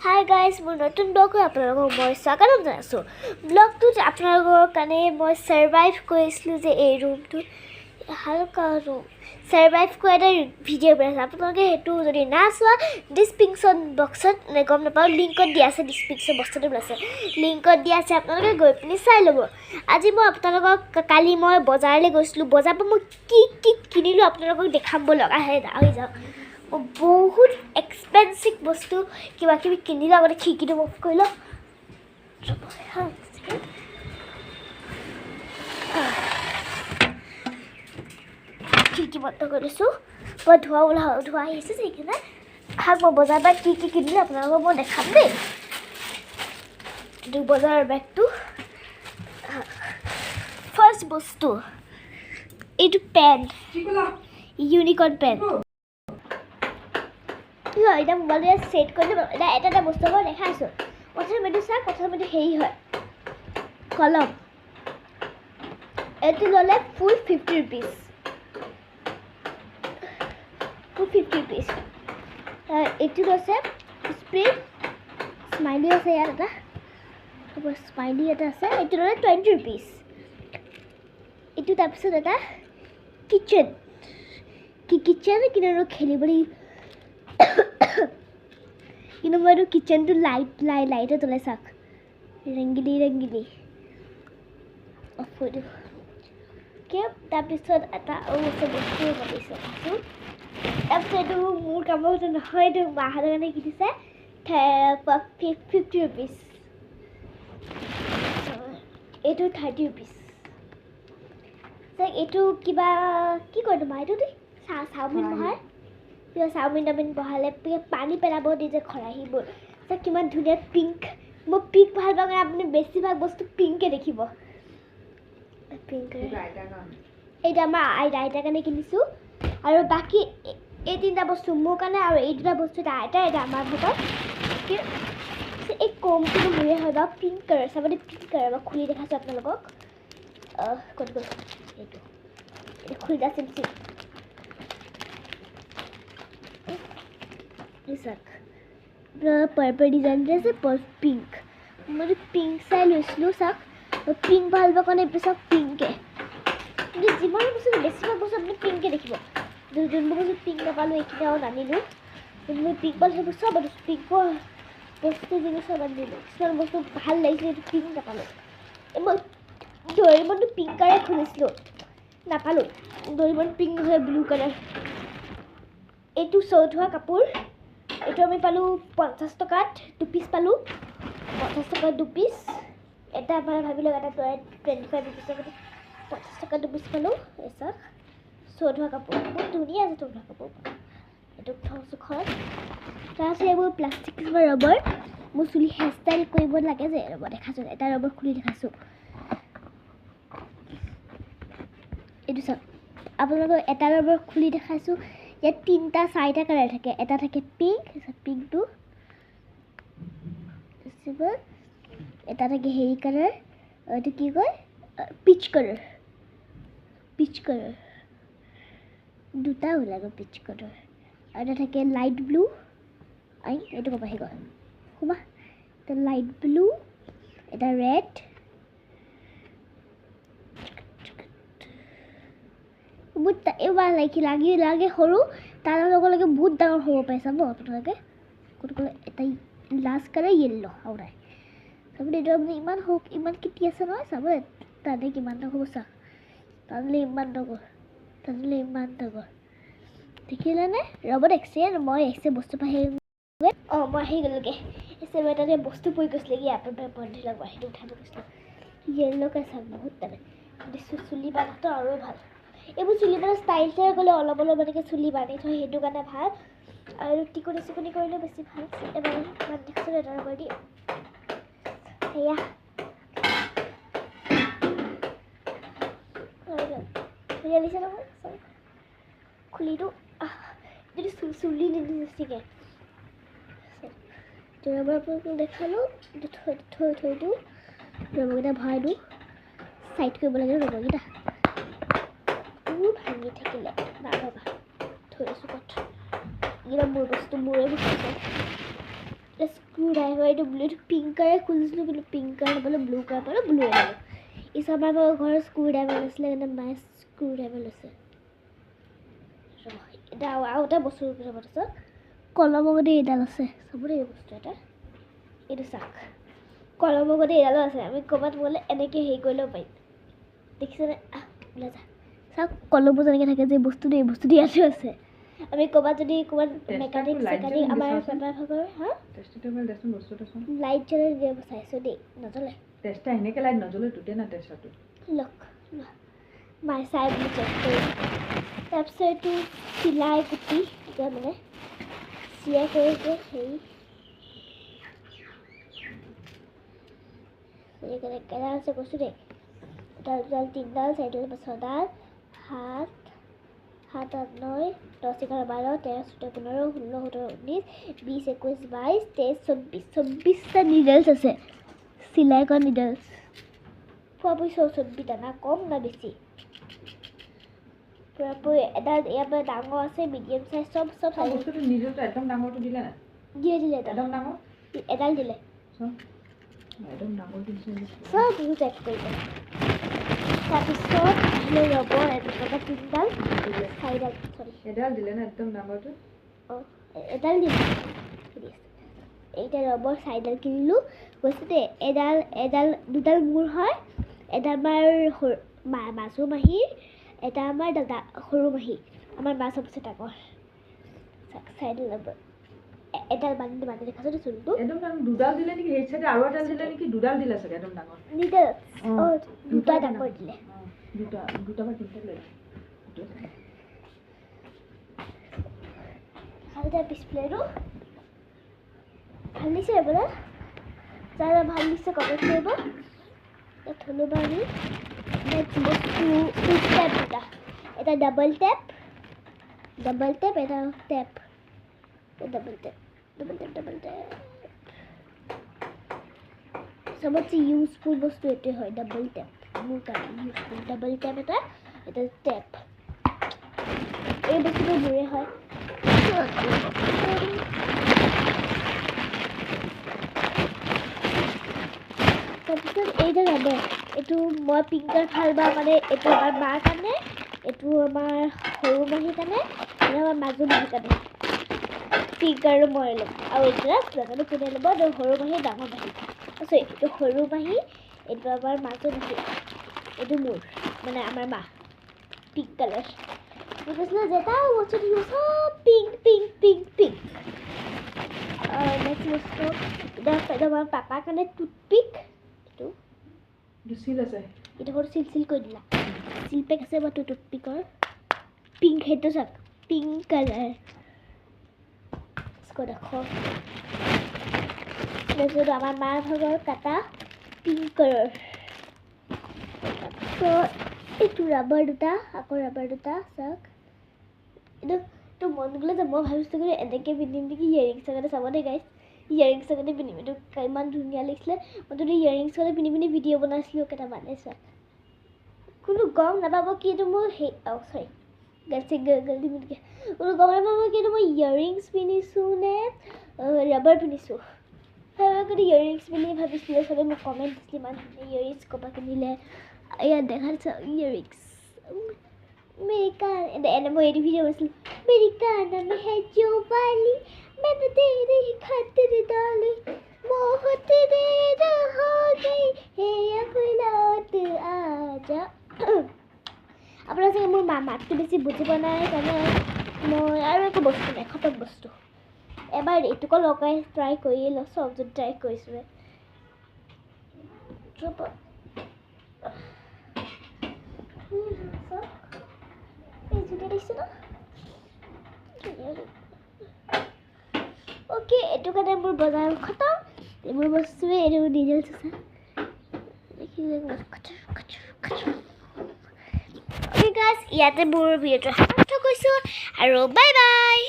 hi guys মোৰ নতুন ব্লগত আপোনালোকক মই স্বাগতম জনাইছোঁ ব্লগটোত আপোনালোকৰ কাৰণে মই ছাৰ্ভাইভ কৰিছিলোঁ যে এই ৰুমটোত হালকা ৰুম ছাৰ্ভাইভ কৰা এটা ভিডিঅ' বনাইছোঁ আপোনালোকে সেইটো যদি নাচোৱা ডিছক্ৰিপশ্যন বক্সত গম নাপাওঁ লিংকত দিয়া আছে ডিছক্ৰিপশ্যন বক্সটো আছে লিংকত দিয়া আছে আপোনালোকে গৈ পিনি চাই ল'ব আজি মই আপোনালোকক কালি মই বজাৰলৈ গৈছিলোঁ বজাৰৰ পৰা মই কি কি কিনিলোঁ আপোনালোকক দেখাব লগা হৈ যাওঁ বহুত এক্সপেঞ্চিভ বস্তু কিবা কিবি কিনিলোঁ আগতে খিৰিকীটো অফ কৰি লওঁ খিৰিকী বন্ধ কৰি দিছোঁ মই ধোৱা আহিছোঁ সেইকাৰণে মই বজাৰৰ পৰা কি কি কিনিলোঁ আপোনালোকক মই দেখাম দেই এইটো বজাৰৰ বেগটো ফাৰ্ষ্ট বস্তু এইটো পেন ইউনিকৰ্ণ পেন এতিয়া মোবাইলটো ছেট কৰি দিম এতিয়া এটা বস্তু মই দেখাইছোঁ প্ৰথমতে চাওক প্ৰথমতে হেৰি হয় কলম এইটো ল'লে ফুল 50 rupees এইটো লৈছে স্প্ৰে স্মাইলি আছে ইয়াত এটা স্মাইলি এটা আছে এইটো ল'লে 20 rupees এইটো তাৰপিছত এটা কিটচেন কিন্তু খেলিবলৈ কিন্তু মই এইটো কিটচেনটো লাইটত ওলাই চাওক ৰংগিলি অফ কৰি দিওঁ তাৰপিছত এটা বস্তু ভাবিছোঁ তাৰপিছত এইটো মোৰ কামত নহয় এইটো মাহঁতৰ কাৰণে কিনিছে 50 rupees এইটো 30 rupees এইটো কিবা কি কয় তোমাৰ এইটো দেই চাওমিন বহাই কিবা চাওমিন বহালে পানী পেলাব দি যে খৰাহীবোৰ কিমান ধুনীয়া পিংক মই পিংক ভাল পাওঁ কাৰণে আপুনি বেছিভাগ বস্তু পিংকে দেখিব পিংক এইটো আমাৰ আইতাৰ কাৰণে কিনিছোঁ আৰু বাকী এই তিনিটা বস্তু মোৰ কাৰণে আৰু এই দুটা বস্তু এটা আমাৰ ঘৰত এই কমটো মোৰে হয় বাৰু পিংক কালাৰ চাবলৈ পিংক কালাৰ মই খুলি দেখাইছোঁ আপোনালোকক ক'ত গ'ল এইটো খুলি দিয়া চিম পাৰ্পল ডিজাইন আছে পিংক মই পিংক চাই লৈছিলোঁ চাওক পিংক ভাল পাব কাৰণে চাওক পিংকে কিন্তু যিমান বস্তু বেছিভাগ বস্তু আপুনি পিংকে দেখিব যোনবোৰ বস্তু পিংক নাপালোঁ এইখিনি আৰু নানিলোঁ যোনবোৰ পিংক পালোঁ সেইবোৰ চব পিংকৰ বস্তু যিবোৰ চব আনিলোঁ কিছুমান বস্তু ভাল লাগিছিলে এইটো পিংক নাপালোঁ মই ডৰেমনটো পিংক কালাৰ খুলিছিলোঁ নাপালোঁ ডৰেমন পিংক নহয় ব্লু কালাৰ এইটো চৌধোৱা কাপোৰ এইটো আমি পালোঁ 50 টকাত 2 পিচ পালোঁ 50 টকাত 2 পিচ এটা আমাৰ ভাবিলোঁ এটা 25 rupees 50 টকাত 2 পিচ পালোঁ এই চাওক চৌধোৱা কাপোৰ বহুত ধুনীয়া আছে চৌধোৱা কাপোৰ এইটো থৈছোঁ ঘৰত তাৰপিছত এইবোৰ প্লাষ্টিক কিছুমান ৰবৰ মোৰ চুলি হেয়াৰ ষ্টাইল কৰিব লাগে যে ৰবৰ দেখাইছোঁ এটা ৰবৰ খুলি দেখাইছোঁ এইটো চাওক আপোনালোকক এটা ৰবৰ খুলি দেখাইছোঁ ইয়াত 3টা 4টা কালাৰ থাকে এটা থাকে পিংকটো এটা থাকে হেৰি কালাৰ এইটো কি কয় পিচ কালাৰ দুটা ওলাই গ'ল পিচ কালাৰ আৰু এটা থাকে লাইট ব্লু এইটো ক'ব আহি গ'ল শুবা এটা লাইট ব্লু এটা ৰেড বহুত এইবাৰ লাগে সৰু তাৰ লগে লগে বহুত ডাঙৰ হ'ব পাৰে চাব আপোনালোকে ক'ত গ'লে এটা লাষ্ট কালাৰ য়েল্ল' আৰু নাই চাবলৈ এইটো আপুনি ইমান কিটি আছে নহয় চাব তাতে কিমান ডাঙৰ হ'ব চাওক তালৈ ইমান ডাঙৰ দেখিলেনে ৰ'বত মই বস্তু পাই মই আহি গ'লোগৈ মই তাতে বস্তু পৰি গৈছিলে কি আপোনাৰ বন্ধি লাগিব সেইটো উঠাব গৈছিলোঁ য়েল্ল' কালাৰ চাওক বহুত তাতে চুলি বান্ধাটো আৰু ভাল এইবোৰ চুলি বান্ধা ষ্টাইলতে গ'লে অলপ এনেকৈ চুলি বান্ধি থয় সেইটো কাৰণে ভাল আৰু টিকনি কৰিলেও বেছি ভাল এবাৰ বান্ধিছোঁ এটা কৰি দিম সেয়া ধুনীয়া দিছে নহয় খুলিটো যদি চুলি নিদিছিলে ৰবৰ আপোনালোকক দেখালোঁ থৈ দিওঁ ৰবৰকেইটা ভৰাই দিওঁ চাইড কৰিব লাগে ৰবৰকেইটা ভাঙি থাকিলে নাভাবা থৈ আছোঁ ক'ত এইকেইটা মোৰ বস্তু মোৰে বস্তু ড্ৰাইভাৰ এইটো ব্লু পিংক কালাৰ খুজিছিলোঁ কিন্তু পিংক কালাৰ নাপালোঁ ব্লু কালাৰ পালোঁ ব্লু আনিলোঁ ইচ আমাৰ ঘৰৰ স্ক্ৰু ড্ৰাইভাৰ লৈছিলে কিন্তু মায়ে স্ক্ৰু ড্ৰাইভাৰ লৈছে এটা আৰু এটা বস্তুৰ পিছত আছে কলমৰ গতে এইডাল আছে চাবলৈ এই বস্তু এটা এইটো চাক কলমৰ গতে এইডালো আছে আমি ক'ৰবাত গ'লে এনেকৈ হেৰি কৰি ল'ব পাৰিম দেখিছেনে ওলাই যা চাওক কলমবোৰ যেনেকৈ থাকে যে বস্তুটো এই বস্তুটো ইয়াতো আছে আমি ক'ৰবাত যদি ক'ৰবাত মেকানিক চেকানিক আমাৰ পেপাৰ ভাগৰ হা লাইট জ্বলাই দিয়ে চাইছোঁ দেই নজ্বলে টেষ্টা এনেকৈ লাইট নজ্বলে টুটে না টেষ্টাটো লওক মাই চাই বুলি চেক কৰি তাৰপিছত এইটো চিলাই কুটি এতিয়া মানে চিলাই কৰিছে হেৰি কেইডাল আছে কৈছোঁ দেই এডাল দুডাল তিনিডাল চাৰিডাল ছডাল সাত 7 8 9 10 11 12 13 14 15 16 17 18 20 21 22 23 24 24টা নিডলছ আছে চিলাই কৰা নিডলছ পোৱা পইচা 24টা না কম না বেছি পুৰা এডাল ইয়াৰ পৰা ডাঙৰ আছে মিডিয়াম চাইজ চব বস্তুটো নিডলটো একদম ডাঙৰটো দিলে না দিলে একদম ডাঙৰ এডাল দিলে একদম ডাঙৰ দিছে চব বিহু চেক কৰিছে তাৰপিছত আহিলে ৰবৰ এটা তিনিডাল চাৰিডাল চৰি এডাল দিলে না একদম ডাঙৰটো অঁ এডাল দিলে এইটা ৰবৰ চাৰিডাল কিনিলোঁ কৈছে দেই এডাল দুডাল মোৰ হয় এডাল আমাৰ মাজু মাহীৰ এটা আমাৰ দাদা সৰু মাহী আমাৰ মা চবচে ডাঙৰ চাৰিডাল ৰবৰ এডাল বান্ধি দেখাছোঁ চুলটো একদম দুডাল দিলে নেকি সেই চাইডে আৰু এডাল দিলে নেকি দুডাল দিলে চাগে একদম ডাঙৰ নিডল দুটা ডাঙৰ দিলে দুটা বা তিনিটা লৈ আৰু তাৰ পিছফালেৰো ভাল দিছে বোলে যাৰা ভাল দিছে কমেন্ট কৰিব ইয়াত ধন্যবাদ আমি নেক্সট বস্তু টেপ এটা ডাবল টেপ এটা টেপ ডাবল টেপ সবচেয়ে ইউজফুল বস্তু এটাই হয় ডাবল টেপ মোৰ কাৰণে ইউজফুল ডাবল টেপ এটা টেপ এই বস্তুটো মোৰে হয় তাৰপিছত এইটা ৰবৰ এইটো মই পিংকাৰ ভাল বা মানে এইটো আমাৰ মাৰ কাৰণে এইটো আমাৰ সৰু মাহীৰ কাৰণে আৰু আমাৰ মাজু মাহীৰ কাৰণে পিংকাৰ মই ল'ম আৰু এতিয়া জানো কোনে ল'ব এইটো সৰু মাহী ডাঙৰ মাহী আছে এইটো সৰু মাহী এইটো আমাৰ মাজু মাহী এইটো মোৰ মানে আমাৰ মা পিংক কালাৰ কৈছিলে যেটা বস্তু দিব চব পিংক নেক্সট বস্তু এটা আমাৰ পাপাৰ কাৰণে টুথপিক চিল আছে এটা কৰে সিল কৰে দিলা সিল প্যাক আছে বা টুথপিকৰ পিংক হেটো চাক পিংক কালাৰ इसको देखो তাৰপিছত আমাৰ মাৰ ভাগৰ কাটা পিংক কালাৰ তো এইটো ৰাবাৰ দুটা আকৌ ৰাবাৰ দুটা চাক এইটো মন গ'লে যে মই ভাবিছোঁ যে এনেকৈ পিন্ধিম নেকি ইয়েৰিংছ কাৰণে চাব দেই গাইছ ইয়েৰিংছ কাৰণে পিন্ধিম এইটো ইমান ধুনীয়া লাগিছিলে মই যদি ইয়েৰিংছ কাৰণে পিন্ধি ভিডিঅ' বনাইছিলোঁ কেইটামান চাওক কোনো গম নাপাব কি এইটো মোৰ সেই চৰি গলতি মিলকে কোনো গম নাপাব কি এইটো মই ইয়েৰিংছ পিন্ধিছোঁ নে ৰাবাৰ পিন্ধিছোঁ সেইবাবে ইয়েৰিংছ পিন্ধি ভাবিছিলোঁ চবে মোক কমেণ্ট দিছিলে ইমান ধুনীয়া ইয়েৰিংছ ক'ৰপৰা কিনিলে ইয়াত দেখাত ইয়েৰিংছ मेरे कान एंड मैं ये वीडियो में मेरी कान में है जो वाली मैंने तेरे ही खातिर डाली मोह तेरे हो गई हे अब लौट आजा अपना से मोर मामाটো বেছি বুজি পোৱা নাই কাৰণে মই আৰু একো বস্তু নাই খতম বস্তু এবাৰ এইটোকো লগাই ট্ৰাই কৰি ল সব যদি ট্ৰাই কৰিছোঁ ओके एटू কাৰণে মোৰ বজাৰ খতম মোৰ বস্তুৱে এটো ডিটেইলছ আছে দেখিলে ওকে গাইস ইয়াতে মোৰ ভিডিওটো সমাপ্ত কৰিছোঁ আৰু বাই বাই